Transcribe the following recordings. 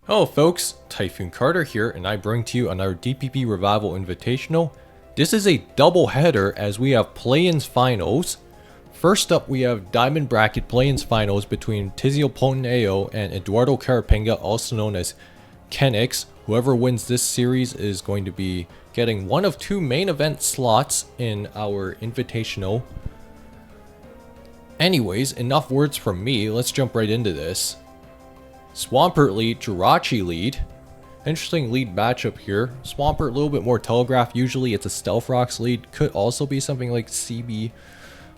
Hello folks, Typhoon Carter here, and I bring to you another DPP Revival Invitational. This is a double header as we have play-ins finals. First up, we have Diamond Bracket play-ins finals between Tizio Potent AO and Eduardo Carapenga, also known as Kenix. Whoever wins this series is going to be getting one of two main event slots in our Invitational. Anyways, enough words from me, let's jump right into this. Swampert lead, Jirachee lead. Interesting lead matchup here. Swampert a little bit more telegraphed. Usually it's a Stealth Rocks lead. Could also be something like CB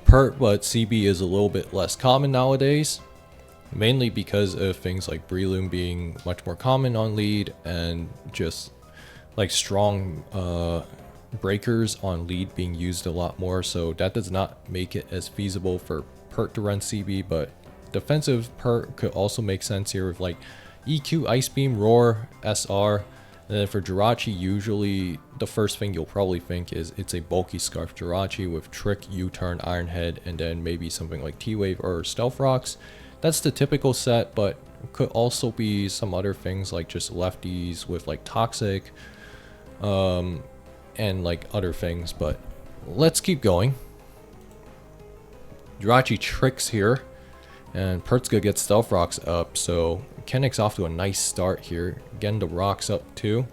Pert, but CB is a little bit less common nowadays. Mainly because of things like Breloom being much more common on lead and just like strong breakers on lead being used a lot more. So that does not make it as feasible for Pert to run CB, but defensive Pert could also make sense here with like EQ, Ice Beam, Roar, SR. And then for Jirachee, usually the first thing you'll probably think is it's a bulky Scarf Jirachee with Trick, U-Turn, Iron Head, and then maybe something like T-Wave or Stealth Rocks. That's the typical set, but could also be some other things like just lefties with like Toxic and like other things. But let's keep going. Jirachee tricks here. And Pert's gonna get Stealth Rocks up, so Kenix off to a nice start here. Getting the rocks up too.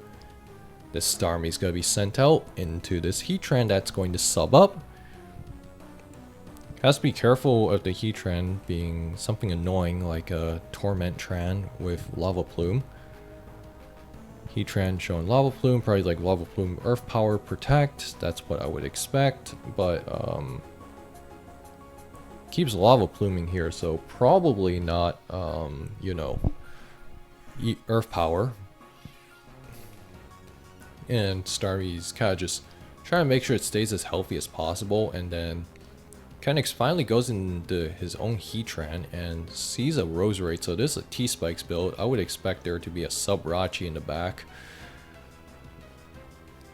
This Starmie's gonna be sent out into this Heatran that's going to sub up. Has to be careful of the Heatran being something annoying like a Torment Tran with Lava Plume. Heatran showing Lava Plume, probably like Lava Plume Earth Power Protect. That's what I would expect, but keeps Lava Pluming here, so probably not, you know, Earth Power. And Starmie's kind of just trying to make sure it stays as healthy as possible, and then Kenix finally goes into his own Heatran and sees a Roserade, so this is a T-Spikes build. I would expect there to be a Sub-Rachi in the back.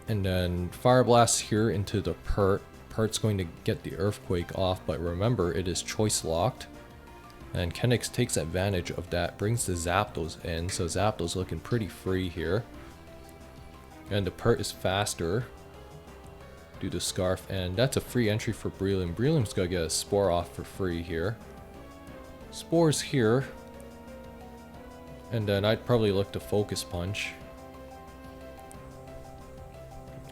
And then Fire Blast here into the Pert. Pert's going to get the Earthquake off, but remember it is choice locked. And Kenix takes advantage of that, brings the Zapdos in, so Zapdos looking pretty free here. And the Pert is faster due to Scarf, and that's a free entry for Breloom. Breloom's gonna get a Spore off for free here. Spore's here. And then I'd probably look to Focus Punch.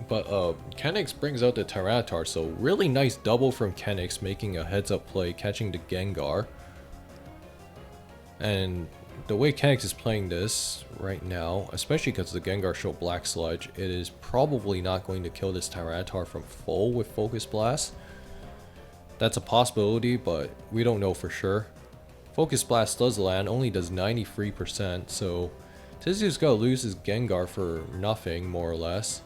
But Kenix brings out the Tyranitar, so really nice double from Kenix, making a heads-up play, catching the Gengar. And the way Kenix is playing this right now, especially because the Gengar showed Black Sludge, it is probably not going to kill this Tyranitar from full with Focus Blast. That's a possibility, but we don't know for sure. Focus Blast does land, only does 93%, so Tizio's gotta lose his Gengar for nothing, more or less.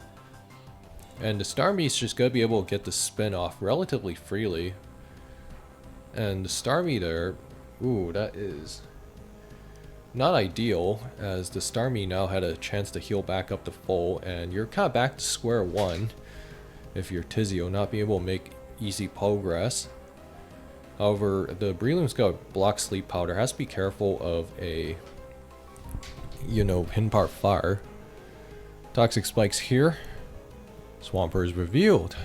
And the Starmie's just gonna be able to get the spin off relatively freely. And the Starmie there, ooh, that is not ideal, as the Starmie now had a chance to heal back up to full, and you're kind of back to square one if you're Tizio, not being able to make easy progress. However, the Breloom's got Block Sleep Powder, has to be careful of a, you know, Pinpart Fire. Toxic Spikes here. Swampert is revealed,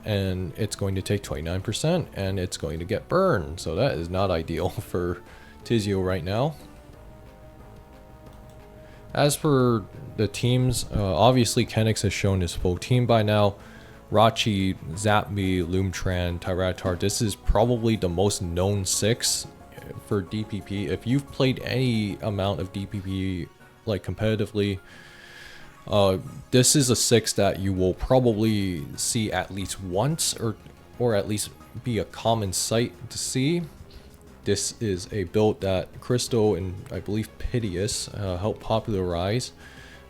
and it's going to take 29%, and it's going to get burned, so that is not ideal for Tizio right now. As for the teams, obviously Kenix has shown his full team by now. Rachi, Zapme, Loomtran, Tyranitar, this is probably the most known 6 for DPP. If you've played any amount of DPP like competitively, this is a 6 that you will probably see at least once, or at least be a common sight to see. This is a build that Crystal and I believe Piteous helped popularize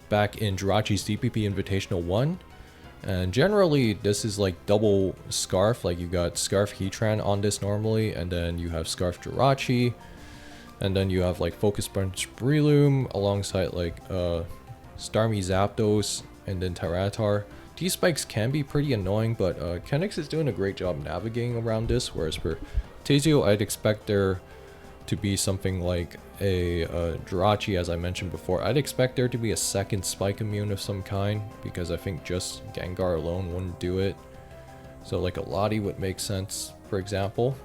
back in Jirachee's DPP Invitational 1. And generally this is like double Scarf, like you got Scarf Heatran on this normally, and then you have Scarf Jirachee, and then you have like Focus Punch Breloom alongside like Starmie Zapdos, and then Tyranitar. T-Spikes can be pretty annoying, but Kenix is doing a great job navigating around this, whereas for Tizio, I'd expect there to be something like a Jirachee, as I mentioned before. I'd expect there to be a second spike immune of some kind, because I think just Gengar alone wouldn't do it. So like a Lottie would make sense, for example.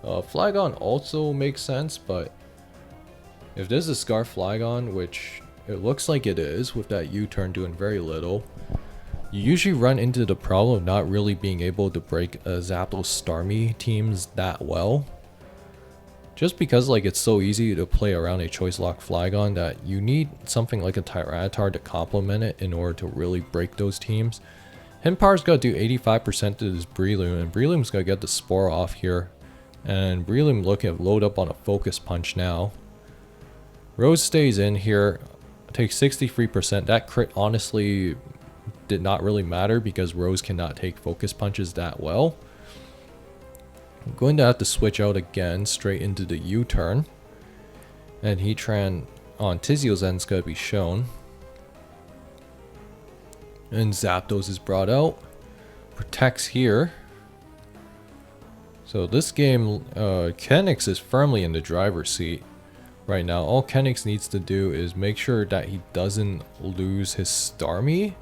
Flygon also makes sense, but if this is Scarf Flygon, which it looks like it is, with that U-turn doing very little, you usually run into the problem of not really being able to break Zapdos Starmie teams that well. Just because like it's so easy to play around a Choice Lock Flygon that you need something like a Tyranitar to complement it in order to really break those teams. Himpar's got to do 85% to this Breloom, and Breloom's got to get the Spore off here. And Breloom looking to load up on a Focus Punch now. Rose stays in here, takes 63%. That crit honestly did not really matter because Rose cannot take Focus Punches that well. I'm going to have to switch out again straight into the U-turn. And Heatran on Tizio's end is going to be shown. And Zapdos is brought out. Protects here. So this game, Kenix is firmly in the driver's seat right now. All Kenix needs to do is make sure that he doesn't lose his Starmie.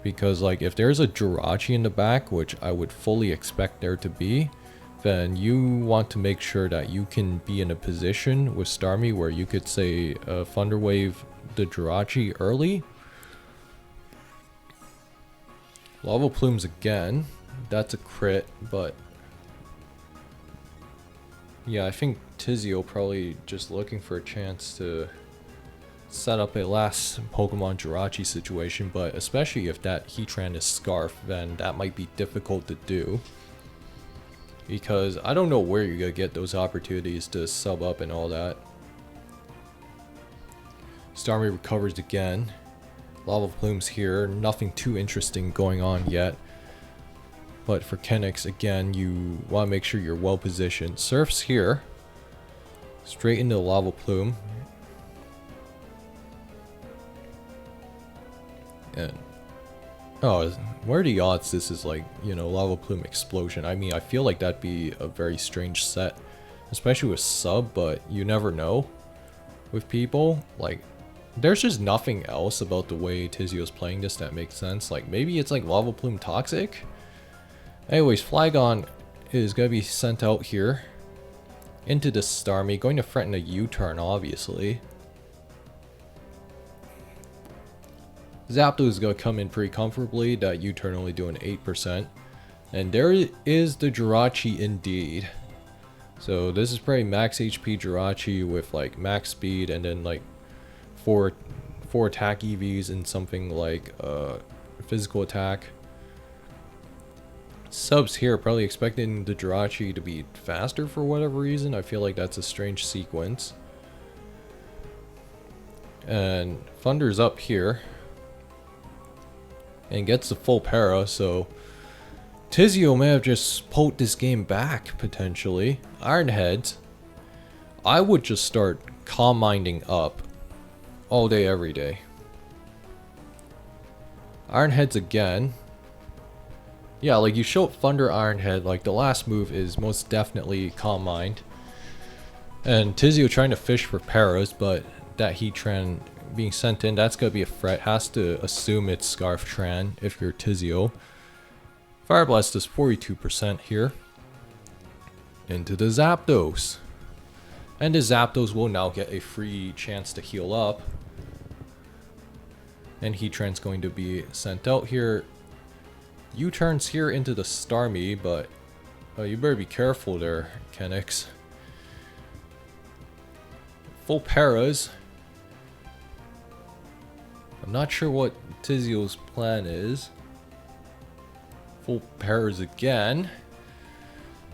Because like if there's a Jirachee in the back, which I would fully expect there to be, then you want to make sure that you can be in a position with Starmie where you could say Thunder Wave the Jirachee early. Lava Plumes again. That's a crit, but yeah, I think Tizio probably just looking for a chance to set up a last Pokemon Jirachee situation, but especially if that Heatran is Scarf, then that might be difficult to do. Because I don't know where you're going to get those opportunities to sub up and all that. Starmie recovers again. Lava Plumes here, nothing too interesting going on yet. But for Kenix, again, you want to make sure you're well positioned. Surf's here. Straight into the Lava Plume. And oh, where are the odds this is like, you know, Lava Plume Explosion? I mean, I feel like that'd be a very strange set, especially with sub, but you never know with people. Like, there's just nothing else about the way Tizio's playing this that makes sense. Like, maybe it's like Lava Plume Toxic? Anyways, Flygon is going to be sent out here into the Starmie, going to threaten a U-turn, obviously. Zapdos is going to come in pretty comfortably, that U-turn only doing 8%. And there is the Jirachee indeed. So this is probably max HP Jirachee with like max speed and then like four attack EVs and something like physical attack. Subs here probably expecting the Jirachee to be faster for whatever reason. I feel like that's a strange sequence. And Thunder's up here. And gets the full para, so Tizio may have just poked this game back, potentially. Ironheads. I would just start Calm Minding up all day, every day. Ironheads again. Yeah, like you show Thunder Ironhead, like the last move is most definitely Calm Mind. And Tizio trying to fish for paras, but that Heatran being sent in, that's gonna be a threat. Has to assume it's Scarf Tran if you're Tizio. Fire Blast is 42% here. Into the Zapdos. And the Zapdos will now get a free chance to heal up. And Heatran's going to be sent out here. U-turns here into the Starmie, but you better be careful there, Kenix. Full paras. I'm not sure what Tizio's plan is. Full paras again.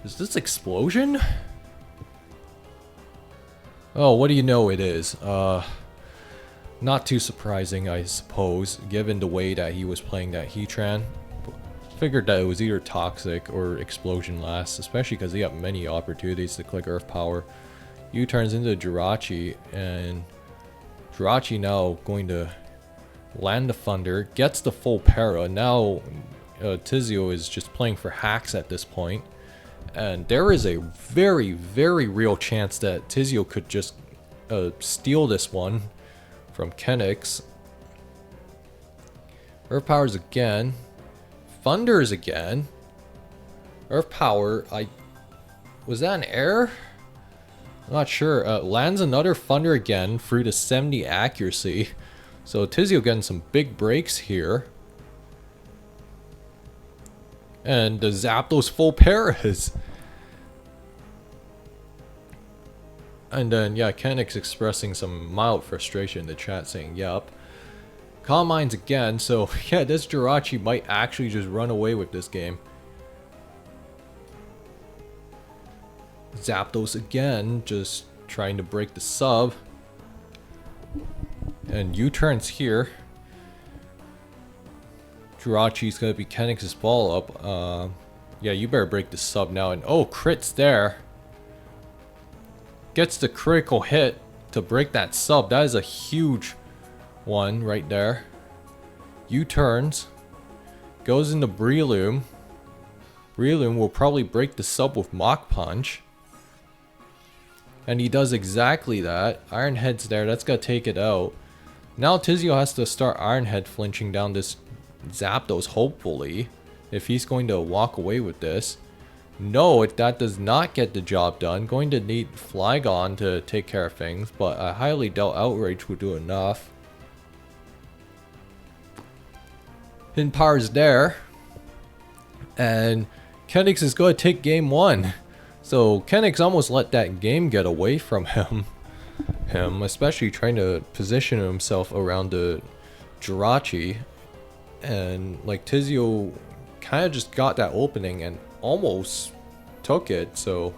Is this Explosion? Oh, what do you know it is? Not too surprising, I suppose, given the way that he was playing that Heatran. Figured that it was either Toxic or Explosion last, especially because he got many opportunities to click Earth Power. U-turns into Jirachee, and Jirachee now going to land the Thunder, gets the full para. Now Tizio is just playing for hacks at this point. And there is a very, very real chance that Tizio could just steal this one from Kenix. Earth Powers again. Thunders again. Earth Power, was that an error? I'm not sure. Lands another Thunder again through the 70 accuracy. So Tizio getting some big breaks here. And the Zapdos full paras. And then, yeah, Kenix expressing some mild frustration in the chat saying, yup. Calm Minds again, so yeah, this Jirachee might actually just run away with this game. Zapdos again, just trying to break the sub. And U-turns here. Jirachee's gonna be Kenix's follow-up. Yeah, you better break the sub now. And oh, crits there. Gets the critical hit to break that sub. That is a huge one right there. U-turns. Goes into Breloom. Breloom will probably break the sub with Mach Punch. And he does exactly that. Iron Head's there. That's gonna take it out. Now Tizio has to start Iron Head flinching down this Zapdos, hopefully. If he's going to walk away with this. No, that does not get the job done. Going to need Flygon to take care of things. But I highly doubt Outrage would do enough. Hidden Power's there. And Kenix is going to take game 1. So Kenix almost let that game get away from him. Especially trying to position himself around the Jirachee. And like Tizio kind of just got that opening and almost took it. So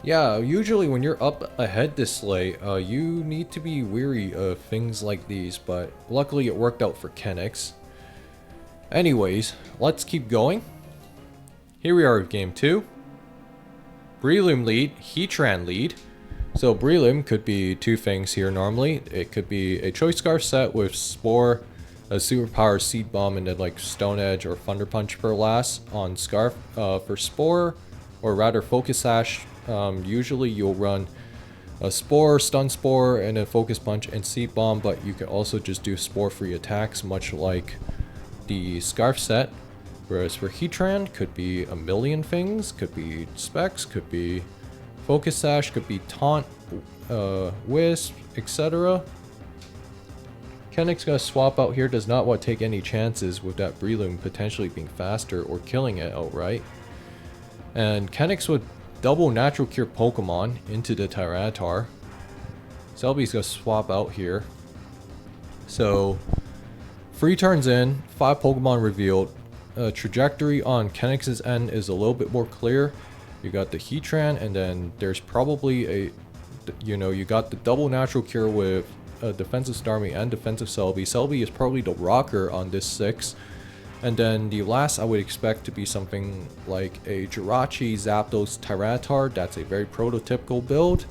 yeah, usually when you're up ahead this late, you need to be weary of things like these. But luckily it worked out for Kenix. Anyways, let's keep going. Here we are with game 2. Breloom lead, Heatran lead. So Breloom could be two things here normally. It could be a Choice Scarf set with Spore, a Superpower Seed Bomb, and then like Stone Edge or Thunder Punch per last on Scarf. For Spore, or rather Focus Sash, usually you'll run a Spore, Stun Spore, and a Focus Punch and Seed Bomb, but you can also just do Spore free attacks much like the Scarf set. Whereas for Heatran, could be a million things, could be Specs, could be Focus Sash, could be Taunt, Wisp, etc. Kenix gonna swap out here, does not want to take any chances with that Breloom potentially being faster or killing it outright. And Kenix would double Natural Cure Pokemon into the Tyranitar. Selby's gonna swap out here. So, 3 turns in, 5 Pokemon revealed. Trajectory on Kenix's end is a little bit more clear. You got the Heatran, and then there's probably a, you got the double Natural Cure with defensive Starmie and defensive Selby. Selby is probably the rocker on this 6. And then the last I would expect to be something like a Jirachee, Zapdos, Tyranitar. That's a very prototypical build.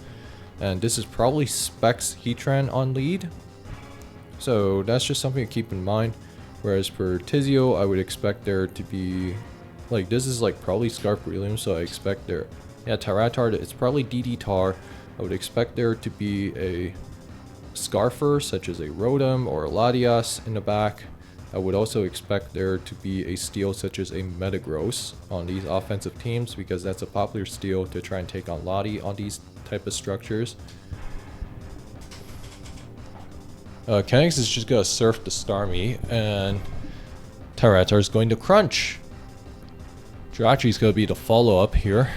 And this is probably Specs Heatran on lead. So that's just something to keep in mind. Whereas for Tizio, I would expect there to be, like, this is like probably Scarf Breloom, so I expect there, yeah, Tyranitar, it's probably DD Tar. I would expect there to be a Scarfer, such as a Rotom or a Latias in the back. I would also expect there to be a steal such as a Metagross on these offensive teams, because that's a popular steal to try and take on Lati on these type of structures. Kenix is just gonna surf the Starmie, and Tyranitar is going to crunch. Jirachee is gonna be the follow-up here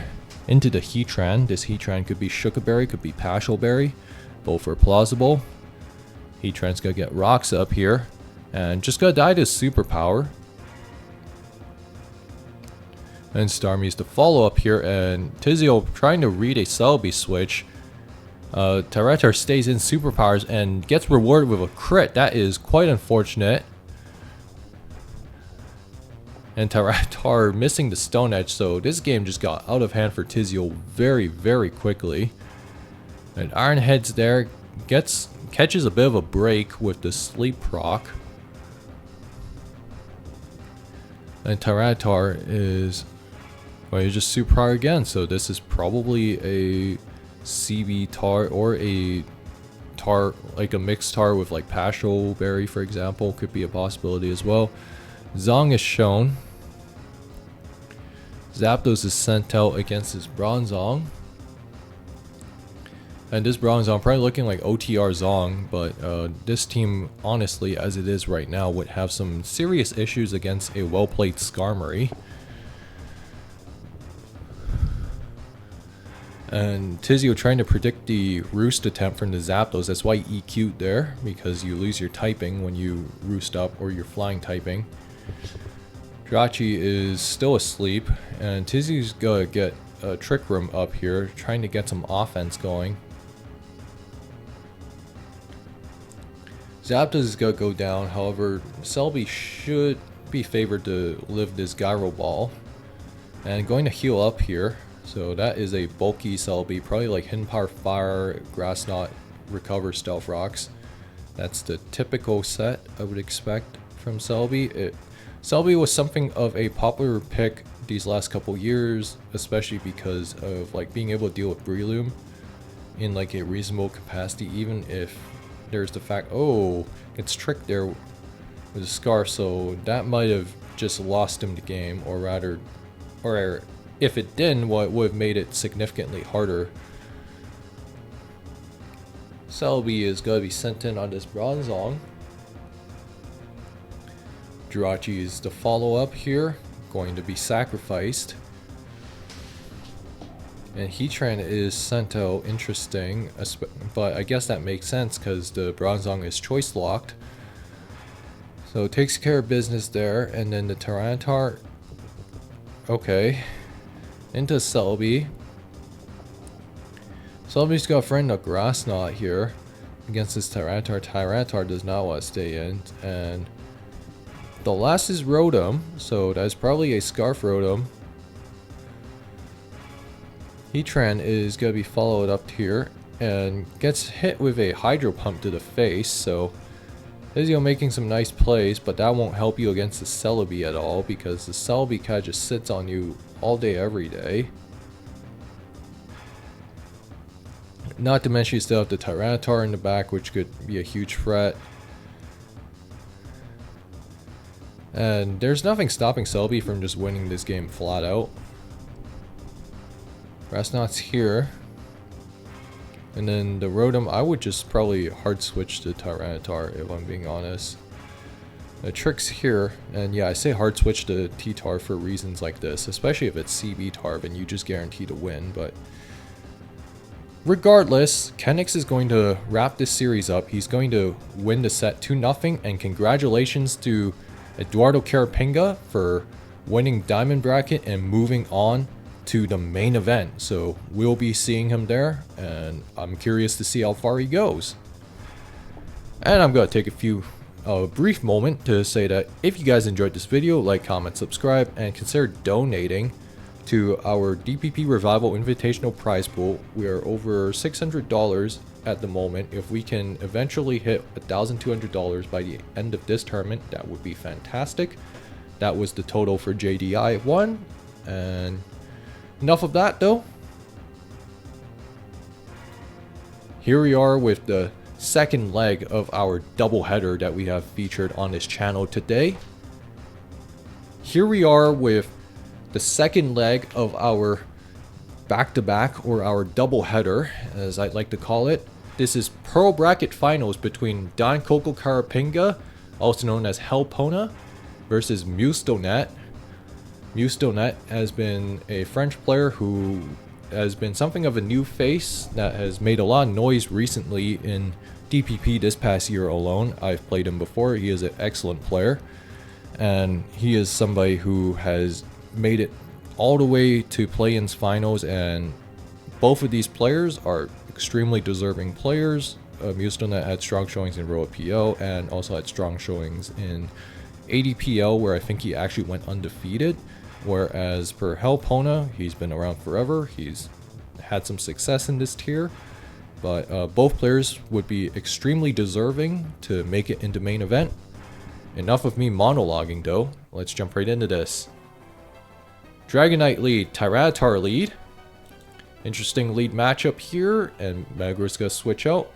into the Heatran. This Heatran could be Shukaberry, could be Pashelberry. Both are plausible. Heatran's gonna get rocks up here, and just gonna die to Superpower. And Starmie's the follow-up here, and Tizio trying to read a Celebi switch. Tyranitar stays in Superpowers and gets rewarded with a crit. That is quite unfortunate. And Tyranitar missing the Stone Edge, so this game just got out of hand for Tizio very, very quickly. And Iron Head's there, catches a bit of a break with the Sleep Proc. And Tyranitar is Well, you just super prior again, so this is probably a CB tar or a tar, like a mixed tar with like passion berry, for example, could be a possibility as well. Zong is shown. Zapdos is sent out against his Bronzong. And this Bronzong probably looking like OTR Zong, but this team, honestly, as it is right now, would have some serious issues against a well-played Skarmory. And Tizio trying to predict the roost attempt from the Zapdos. That's why he EQ'd there, because you lose your typing when you roost up, or your flying typing. Jirachee is still asleep, and Tizio's gonna get a Trick Room up here, trying to get some offense going. Zapdos is gonna go down, however, Celebi should be favored to live this Gyro Ball. And going to heal up here. So that is a bulky Celebi, probably like Hidden Power Fire, Grass Knot, Recover, Stealth Rocks. That's the typical set I would expect from Celebi. Celebi was something of a popular pick these last couple years, especially because of like being able to deal with Breloom in like a reasonable capacity, even if there's the fact, oh, it's tricked there with a Scarf, so that might have just lost him the game, or rather, or if it didn't, well, it would have made it significantly harder. Celebi is going to be sent in on this Bronzong. Jirachee is the follow-up here, going to be sacrificed. And Heatran is sent out, interesting, but I guess that makes sense because the Bronzong is choice locked. So it takes care of business there, and then the Tyranitar, okay, into Celebi. Celebi's got a friend of Grass Knot here against this Tyranitar. Tyranitar does not want to stay in, and the last is Rotom, so that's probably a Scarf Rotom. Heatran is going to be followed up here and gets hit with a Hydro Pump to the face, so Tizio making some nice plays, but that won't help you against the Celebi at all, because the Celebi kind of just sits on you all day every day. Not to mention you still have the Tyranitar in the back, which could be a huge threat. And there's nothing stopping Celebi from just winning this game flat out. Grass Knot's here. And then the Rotom, I would just probably hard switch to Tyranitar if I'm being honest. The Trick's here, and yeah, I say hard switch to T-Tar for reasons like this, especially if it's CB Tarv and you just guarantee to win, but regardless, Kenix is going to wrap this series up. He's going to win the set 2-0, and congratulations to Eduardo Carapinga for winning Diamond Bracket and moving on to the main event. So we'll be seeing him there, and I'm curious to see how far he goes. And I'm going to take a brief moment to say that if you guys enjoyed this video, like, comment, subscribe, and consider donating to our DPP Revival Invitational prize pool. We are over $600 at the moment. If we can eventually hit $1,200 by the end of this tournament, that would be fantastic. That was the total for JDI 1, and enough of that though. Here we are with the second leg of our doubleheader that we have featured on this channel today. Here we are with the second leg of our back-to-back, or our doubleheader as I'd like to call it. This is Pearl Bracket Finals between Don Coco Carapinga, also known as Helpona, versus Mustonet. Mustonet has been a French player who has been something of a new face that has made a lot of noise recently in DPP this past year alone. I've played him before. He is an excellent player, and he is somebody who has made it all the way to play-ins finals, and both of these players are extremely deserving players. Mustonet had strong showings in Roa PO and also had strong showings in ADPL, where I think he actually went undefeated. Whereas per Helpona, he's been around forever. He's had some success in this tier, but both players would be extremely deserving to make it into main event. Enough of me monologuing though. Let's jump right into this. Dragon Knight lead, Tyranitar lead. Interesting lead matchup here, and Metagross gonna switch out.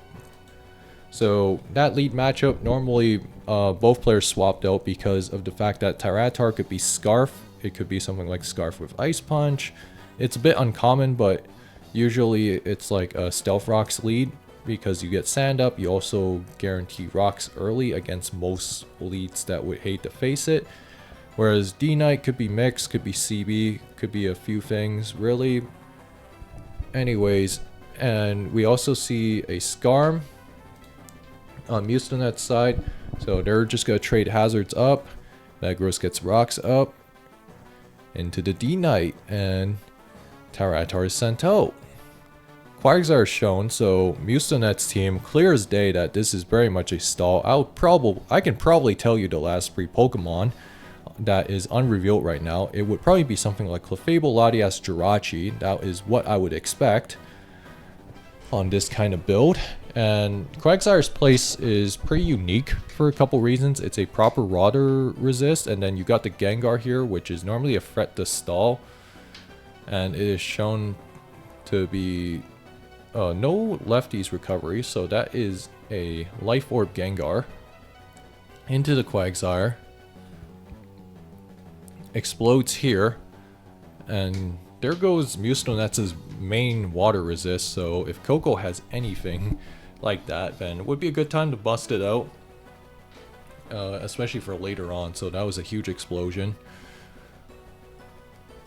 So that lead matchup, normally both players swapped out because of the fact that Tyranitar could be Scarf. It could be something like Scarf with Ice Punch. It's a bit uncommon, but usually it's like a Stealth Rocks lead because you get Sand Up. You also guarantee Rocks early against most leads that would hate to face it. Whereas D-Knight could be Mix, could be CB, could be a few things, really. Anyways, and we also see a Skarm on Mustonet's side. So they're just going to trade hazards up. Metagross gets rocks up into the D-Knight, and Tyranitar is sent out. Quagsire is shown, so Mustonet's team, clear as day that this is very much a stall. I can probably tell you the last 3 Pokemon that is unrevealed right now. It would probably be something like Clefable, Latias, Jirachee. That is what I would expect on this kind of build. And Quagsire's place is pretty unique for a couple reasons. It's a proper water resist, and then you got the Gengar here, which is normally a threat to stall. And it is shown to be no lefties recovery, so that is a Life Orb Gengar into the Quagsire. Explodes here, and there goes Mustonet's main water resist. So if Coco has anything like that, then it would be a good time to bust it out, especially for later on. So that was a huge explosion,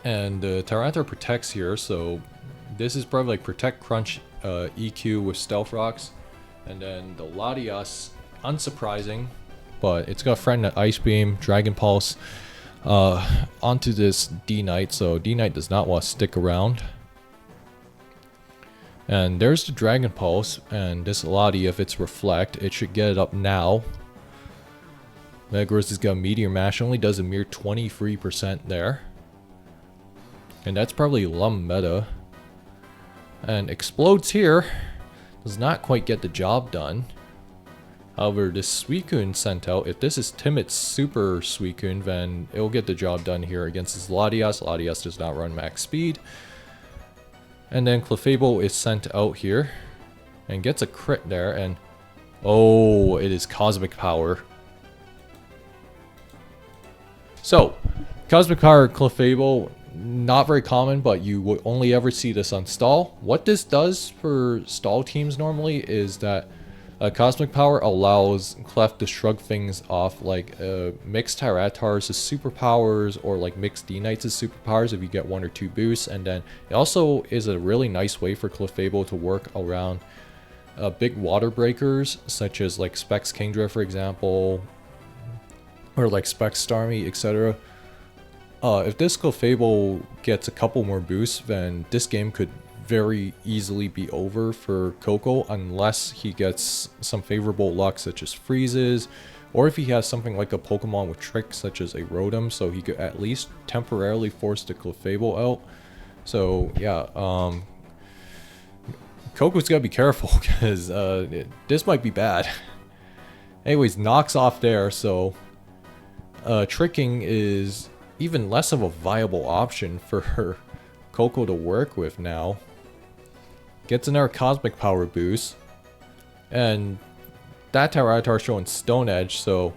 and Tyranitar protects here, so this is probably like Protect, Crunch, EQ with Stealth Rocks. And then the Latias, unsurprising, but it's got Threaten Ice Beam, Dragon Pulse onto this D-Knight, so D-Knight does not want to stick around. And there's the Dragon Pulse, and this Lati, if it's Reflect, it should get it up now. Metagross has got Meteor Mash, only does a mere 23% there. And that's probably Lum meta. And explodes here, does not quite get the job done. However, this Suicune sent out, if this is Timid's Super Suicune, then it'll get the job done here against this Latias. Latias does not run max speed. And then Clefable is sent out here and gets a crit there, and oh, it is Cosmic Power. So, Cosmic Power Clefable, not very common, but you would only ever see this on stall. What this does for stall teams normally is that Cosmic Power allows Clef to shrug things off, like mixed Tyranitars as superpowers, or like mixed D-Knights as superpowers if you get 1 or 2 boosts. And then it also is a really nice way for Clefable to work around big water breakers, such as like Specs Kingdra, for example, or like Specs Starmie, etc. If this Clefable gets a couple more boosts, then this game could very easily be over for Coco, unless he gets some favorable luck such as freezes, or if he has something like a Pokemon with tricks such as a Rotom, so he could at least temporarily force the Clefable out. So yeah, Coco's gotta be careful because this might be bad. Anyways, knocks off there, so tricking is even less of a viable option for Coco to work with now. Gets another Cosmic Power boost, and that Tyranitar showing Stone Edge, so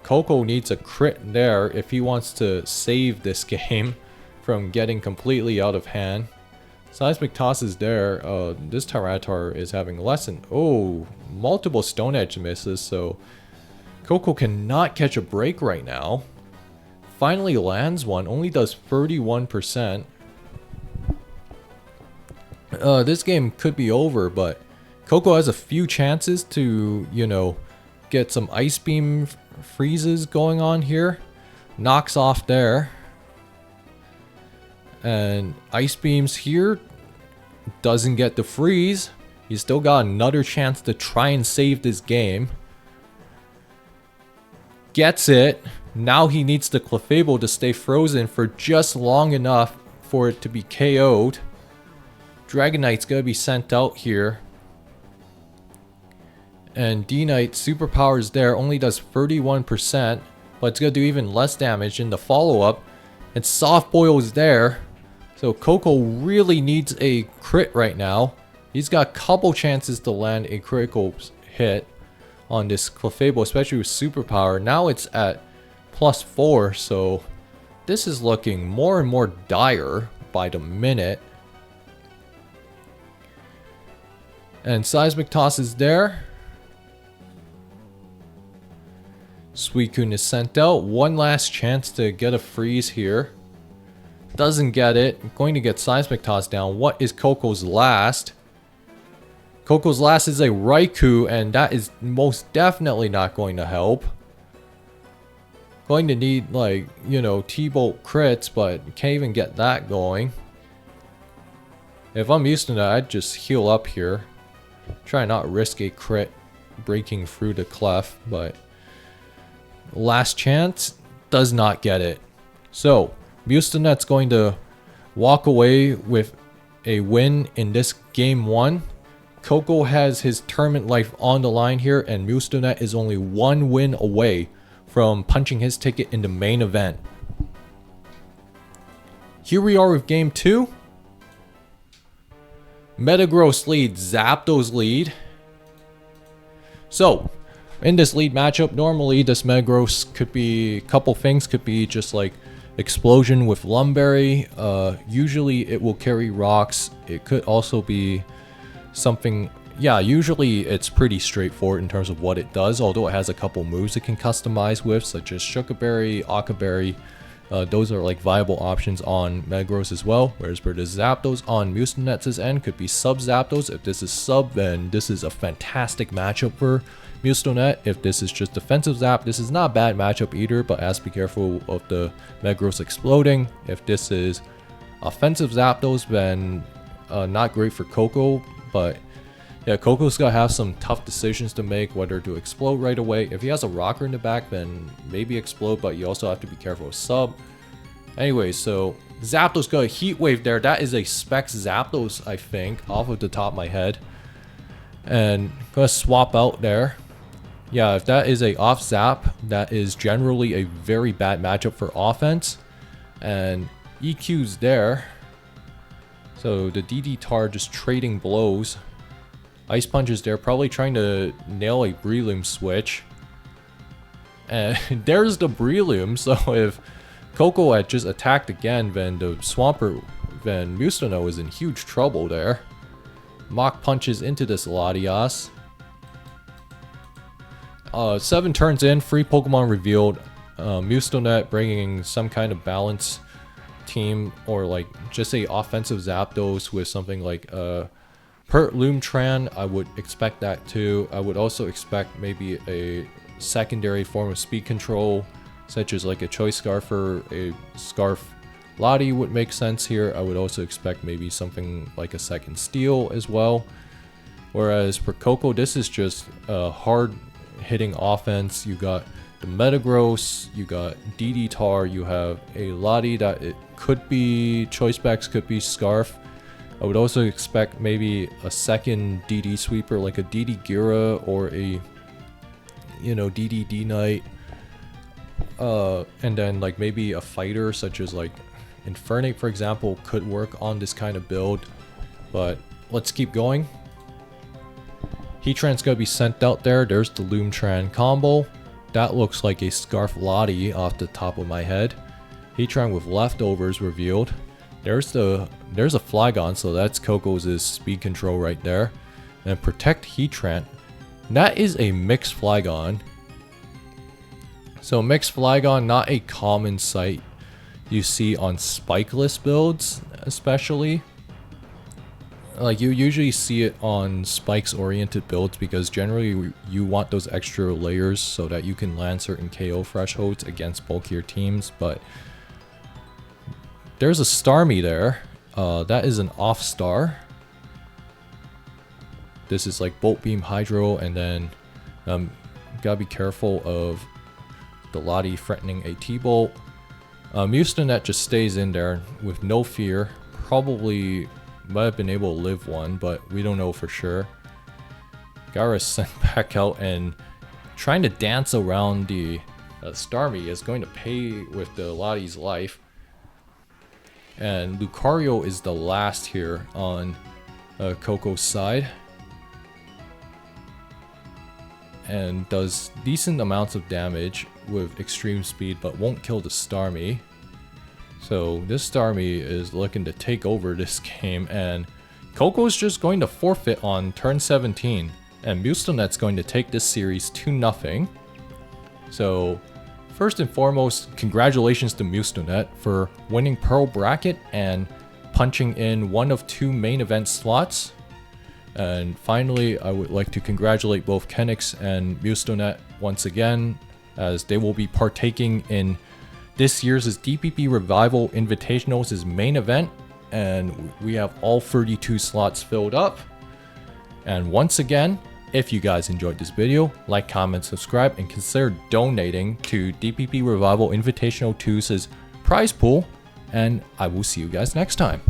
Coco needs a crit there if he wants to save this game from getting completely out of hand. Seismic Toss is there. This Tyranitar is having less than multiple Stone Edge misses, so Coco cannot catch a break right now. Finally lands one, only does 31%. This game could be over, but Coco has a few chances to, you know, get some Ice Beam freezes going on here. Knocks off there. And Ice Beams here. Doesn't get the freeze. He's still got another chance to try and save this game. Gets it. Now he needs the Clefable to stay frozen for just long enough for it to be KO'd. Dragonite's gonna be sent out here. And D-Knight superpowers there, only does 31%, but it's gonna do even less damage in the follow-up. And Soft Boil is there. So Coco really needs a crit right now. He's got a couple chances to land a critical hit on this Clefable, especially with Superpower. Now it's at +4, so this is looking more and more dire by the minute. And Seismic Toss is there. Suicune is sent out. One last chance to get a freeze here. Doesn't get it. Going to get Seismic Toss down. What is Coco's last? Coco's last is a Raikou, and that is most definitely not going to help. Going to need, like, you know, T-Bolt crits, but can't even get that going. If I'm used to that, I'd just heal up here. Try not risk a crit breaking through the clef, but last chance, does not get it. So Mustonet's going to walk away with a win in this game 1. Coco has his tournament life on the line here, and Mustonet is only one win away from punching his ticket in the main event. Here we are with game 2. Metagross leads Zapdos lead. So in this lead matchup, normally this Metagross could be a couple things. Could be just like Explosion with Lumberry. Usually it will carry rocks. It could also be something, yeah, usually it's pretty straightforward in terms of what it does, although it has a couple moves it can customize with, such as Shukaberry, Akaberry. Those are like viable options on Metagross as well. Whereas for the Zapdos on Mustonet's end, could be Sub Zapdos. If this is Sub, then this is a fantastic matchup for Mustonet. If this is just defensive Zap, this is not a bad matchup either, but has to be careful of the Metagross exploding. If this is offensive Zapdos, then not great for Coco, but yeah, Coco's gotta have some tough decisions to make, whether to explode right away. If he has a rocker in the back, then maybe explode, but you also have to be careful with Sub. Anyway, so Zapdos got a Heat Wave there. That is a Specs Zapdos, I think, off of the top of my head. And gonna swap out there. Yeah, if that is a off Zap, that is generally a very bad matchup for offense. And EQ's there. So the DD Tar just trading blows. Ice Punch is there, probably trying to nail a Breloom switch. And there's the Breloom, so if Coco had just attacked again, then the Swampert, then Mustono is in huge trouble there. Mach punches into this Latias. 7 turns in, 3 Pokemon revealed. Mustonet bringing some kind of balance team, or like just a offensive Zapdos with something like Pert Loomtran. I would expect that too. I would also expect maybe a secondary form of speed control, such as like a Choice Scarf or a Scarf Lottie would make sense here. I would also expect maybe something like a second Steel as well. Whereas for Coco, this is just a hard hitting offense. You got the Metagross, you got DD Tar, you have a Lottie that it could be Choice Specs, could be Scarf. I would also expect maybe a second DD sweeper, like a DD Gira or a, you know, DD D-Knight. And then like maybe a fighter such as like Infernape, for example, could work on this kind of build. But let's keep going. Heatran's gonna be sent out there. There's the Loomtran combo. That looks like a Scarf Lottie off the top of my head. Heatran with leftovers revealed. There's a Flygon, so that's Coco's speed control right there. And Protect Heatran. That is a mixed Flygon. So mixed Flygon, not a common sight you see on spikeless builds, especially. Like you usually see it on spikes oriented builds because generally you want those extra layers so that you can land certain KO thresholds against bulkier teams, but there's a Starmie there. That is an off star. This is like Bolt Beam Hydro, and then gotta be careful of the Lottie threatening a T-Bolt. Mustonet just stays in there with no fear. Probably might have been able to live one, but we don't know for sure. Gyara's sent back out and trying to dance around the Starmie is going to pay with the Lottie's life. And Lucario is the last here on Coco's side. And does decent amounts of damage with extreme speed, but won't kill the Starmie. So this Starmie is looking to take over this game, and Coco's just going to forfeit on turn 17. And Mustonet's going to take this series 2-0. So first and foremost, congratulations to Mustonet for winning Pearl Bracket and punching in one of 2 main event slots. And finally, I would like to congratulate both Kenix and Mustonet once again, as they will be partaking in this year's DPP Revival Invitational's main event, and we have all 32 slots filled up. And once again, if you guys enjoyed this video, like, comment, subscribe, and consider donating to DPP Revival Invitational 2's prize pool, and I will see you guys next time.